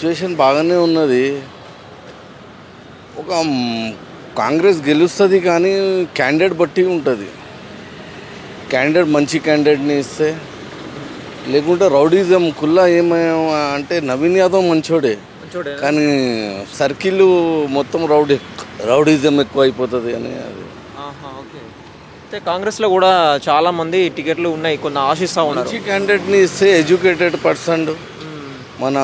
Situation బాగానే ఉన్నది. ఒక కాంగ్రెస్ గెలుస్తుంది కానీ క్యాండిడేట్ బట్టి ఉంటుంది. క్యాండిడేట్ మంచి క్యాండిడేట్ని ఇస్తే, లేకుంటే రౌడీజం కుల్లా అంటే నవీన్ యాదవ్ మంచోడే కానీ సర్కిల్ మొత్తం రౌడీజం ఎక్కువ అయిపోతుంది అని. అది అయితే కాంగ్రెస్లో కూడా చాలా మంది టికెట్లు ఉన్నాయి, కొన్ని ఆశిస్తూ ఉన్నారు. మంచి క్యాండిడేట్ని ఇస్తే ఎడ్యుకేటెడ్ పర్సన్, మన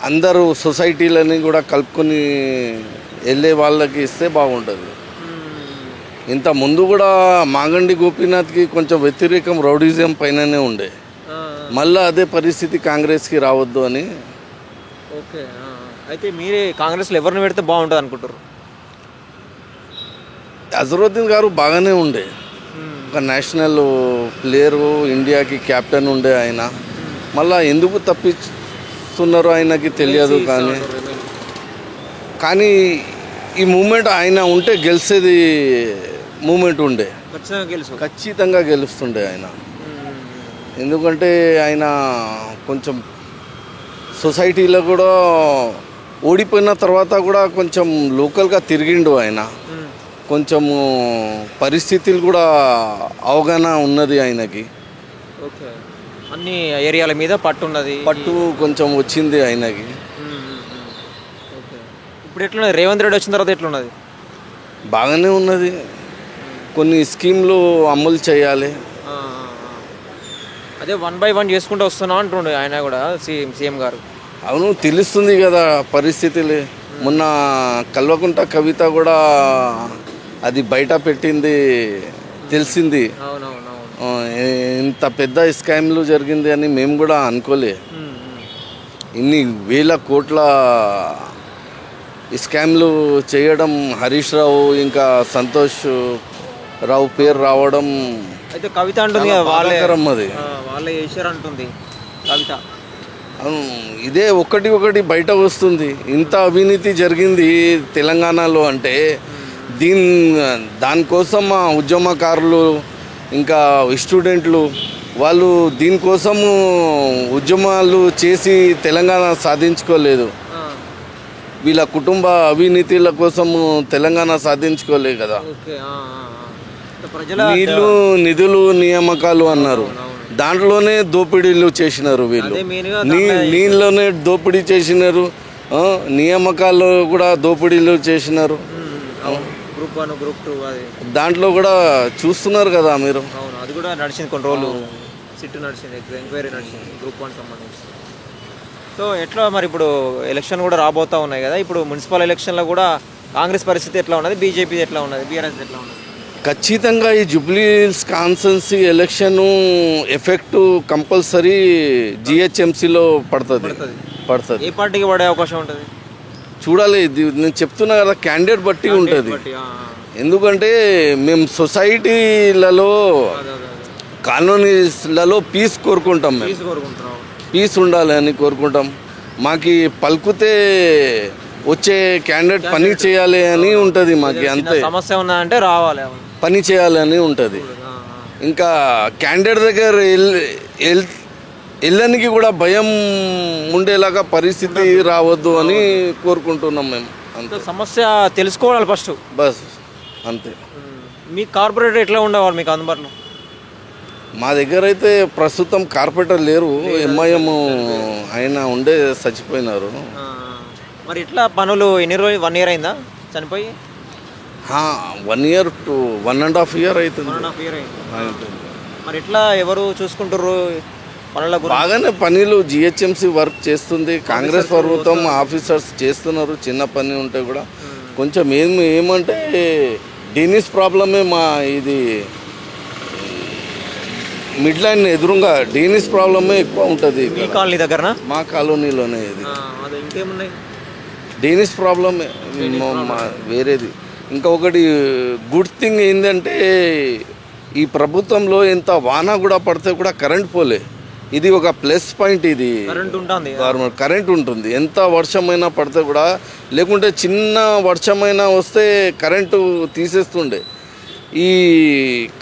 అందరూ సొసైటీలని కూడా కలుపుకొని వెళ్ళే వాళ్ళకి ఇస్తే బాగుంటుంది. ఇంత ముందు కూడా మాగండి గోపీనాథ్కి కొంచెం వ్యతిరేకం రౌడీజం పైననే ఉండే, మళ్ళీ అదే పరిస్థితి కాంగ్రెస్కి రావద్దు అని. ఓకే, అయితే మీరే కాంగ్రెస్లో ఎవరిని పెడితే బాగుంటుంది అనుకుంటారు? అజరుద్దీన్ గారు బాగానే ఉండే, ఒక నేషనల్ ప్లేయరు, ఇండియాకి కెప్టెన్ ఉండే ఆయన. మళ్ళీ ఎందుకు తప్పిస్తున్నారో ఆయనకి తెలియదు. కానీ ఈ మూమెంట్ ఆయన ఉంటే గెలిచేది మూమెంట్ ఉండే, ఖచ్చితంగా గెలుస్తుండే ఆయన. ఎందుకంటే ఆయన కొంచెం సొసైటీలో కూడా ఓడిపోయిన తర్వాత కూడా కొంచెం లోకల్గా తిరిగిండు ఆయన. కొంచెము పరిస్థితులు కూడా అవగాహన ఉన్నది ఆయనకి. ఓకే, అన్ని ఏరియాల మీద పట్టు కొంచెం వచ్చింది ఆయనకి. ఓకే, ఇప్పుడు ఎట్లున్నది? రేవంత్ రెడ్డి వచ్చిన తర్వాత ఎట్లున్నది? బాగానే ఉన్నది. కొన్ని స్కీమ్లు అమలు చేయాలి. అదే 1 by 1 చేసుకుంటూ వస్తున్నాం అంటుండే ఆయన కూడా, సీఎం గారు. అవును, తెలుస్తుంది కదా పరిస్థితులు. మొన్న కల్వకుంట కవిత కూడా అది బయట పెట్టింది, తెలిసింది. ఇంత పెద్ద స్కామ్లు జరిగింది అని మేము కూడా అనుకోలే. ఇన్ని వేల కోట్ల స్కామ్లు చేయడం, హరీష్ రావు ఇంకా సంతోష్ రావు పేరు రావడం. అయితే కవిత అంటుంది వాళ్ళే చేశారంటుంది కవిత. ఇదే ఒకటి బయట వస్తుంది. ఇంత అవినీతి జరిగింది తెలంగాణలో అంటే దానికోసం మా ఉద్యమకారులు ఇంకా స్టూడెంట్లు వాళ్ళు దీనికోసము ఉద్యమాలు చేసి తెలంగాణ సాధించుకోలేదు. వీళ్ళ కుటుంబ అవినీతిల కోసము తెలంగాణ సాధించుకోలేదు కదా. నీళ్ళు, నిధులు, నియామకాలు అన్నారు, దాంట్లోనే దోపిడీలు చేసినారు వీళ్ళు. నీళ్ళలోనే దోపిడీ చేసినారు, నియామకాల్లో కూడా దోపిడీలు చేసినారు. గ్రూప్ 1, గ్రూప్ 2 దాంట్లో కూడా చూస్తున్నారు కదా మీరు. అది కూడా నడిచింది, కొన్ని రోజులు సిట్ నడిచింది, ఎంక్వైరీ నడిచింది గ్రూప్ 1 సంబంధించి. సో ఎట్లా మరి ఇప్పుడు ఎలక్షన్ కూడా రాబోతూ ఉన్నాయి కదా, ఇప్పుడు మున్సిపల్ ఎలక్షన్లో కూడా కాంగ్రెస్ పరిస్థితి ఎట్లా ఉన్నది, బీజేపీ ఎట్లా ఉన్నది, బీఆర్ఎస్ ఎట్లా ఉన్నది? ఖచ్చితంగా ఈ Jubilee Hills constituency election effect compulsory జిహెచ్ఎంసీలో పడుతుంది. ఏ పార్టీకి పడే అవకాశం ఉంటుంది చూడాలి. ఇది నేను చెప్తున్నా కదా, క్యాండిడేట్ బట్టి ఉంటుంది. ఎందుకంటే మేము సొసైటీలలో, కాలనీస్లలో పీస్ కోరుకుంటాం. పీస్ ఉండాలి అని కోరుకుంటాం. మాకు పలుకుతే వచ్చే క్యాండిడేట్ పని చేయాలి అని ఉంటుంది మాకు. అంతే, సమస్య ఉన్నా అంటే రావాలి, పని చేయాలి అని ఉంటుంది. ఇంకా క్యాండిడేట్ దగ్గర వెళ్ళడానికి కూడా భయం ఉండేలాగా పరిస్థితి రావద్దు అని కోరుకుంటున్నాం మేము. అంతే, సమస్య తెలుసుకోవాలి ఫస్ట్, బస్ అంతే. మీ కార్పొరేటర్ ఎట్లా ఉండేవాళ్ళు మీకు అందుబాటులో? మా దగ్గర అయితే ప్రస్తుతం కార్పొరేటర్ లేరు, ఎంఐఎం ఆయన ఉండే చచ్చిపోయినారు. మరి ఎట్లా పనులు ఎన్ని రోజులు, 1 year అయిందా చనిపోయి? 1 year to 1.5 year అవుతుంది. మరి ఎట్లా ఎవరు చూసుకుంటారు పనుల గురించి? బాగానే పనులు జిహెచ్ఎంసీ వర్క్ చేస్తుంది, కాంగ్రెస్ ప్రభుత్వం ఆఫీసర్స్ చేస్తున్నారు. చిన్న పని ఉంటే కూడా కొంచెం ఏమంటే డీనిస్ ప్రాబ్లమే. మా ఇది మిడ్ లైన్ ఎదురుగా డీనిస్ ప్రాబ్లమే ఎక్కువ ఉంటుంది. మీ కాలనీ దగ్గర? మా కాలనీలోనే ఇది ఇంకేమున్నాయి డీనిస్ ప్రాబ్లమే. వేరేది ఇంకా ఒకటి గుడ్ థింగ్ ఏంటంటే ఈ ప్రభుత్వంలో ఎంత వాన కూడా పడితే కూడా కరెంట్ పోలే. ఇది ఒక ప్లస్ పాయింట్. ఇది గవర్నమెంట్ కరెంట్ ఉంటుంది, ఎంత వర్షమైనా పడితే కూడా. లేకుంటే చిన్న వర్షమైనా వస్తే కరెంటు తీసేస్తుండే. ఈ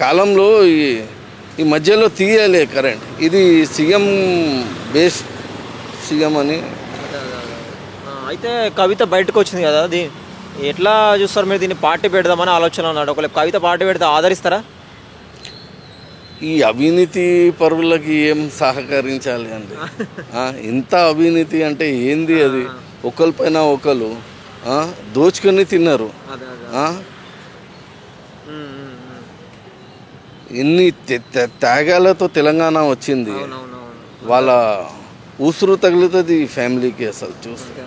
కాలంలో ఈ మధ్యలో తీయాలి కరెంట్. ఇది సీఎం బేస్ సీఎం అని. అయితే కవిత బయటకు వచ్చింది కదా, అది ఎట్లా చూస్తారు మీరు? దీన్ని పార్టీ పెడదామని ఆలోచన ఉన్నాడు. ఒకవేళ కవిత పార్టీ పెడితే ఆదరిస్తారా? ఈ అవినీతి పరువులకి ఏం సహకరించాలి అండి? ఇంత అవినీతి అంటే ఏంది అది? ఒకరిపైన ఒకరు దోచుకొని తిన్నారు. ఎన్ని త్యాగాలతో తెలంగాణ వచ్చింది. వాళ్ళ ఊసురు తగులుతుంది ఫ్యామిలీకి అసలు చూస్తే.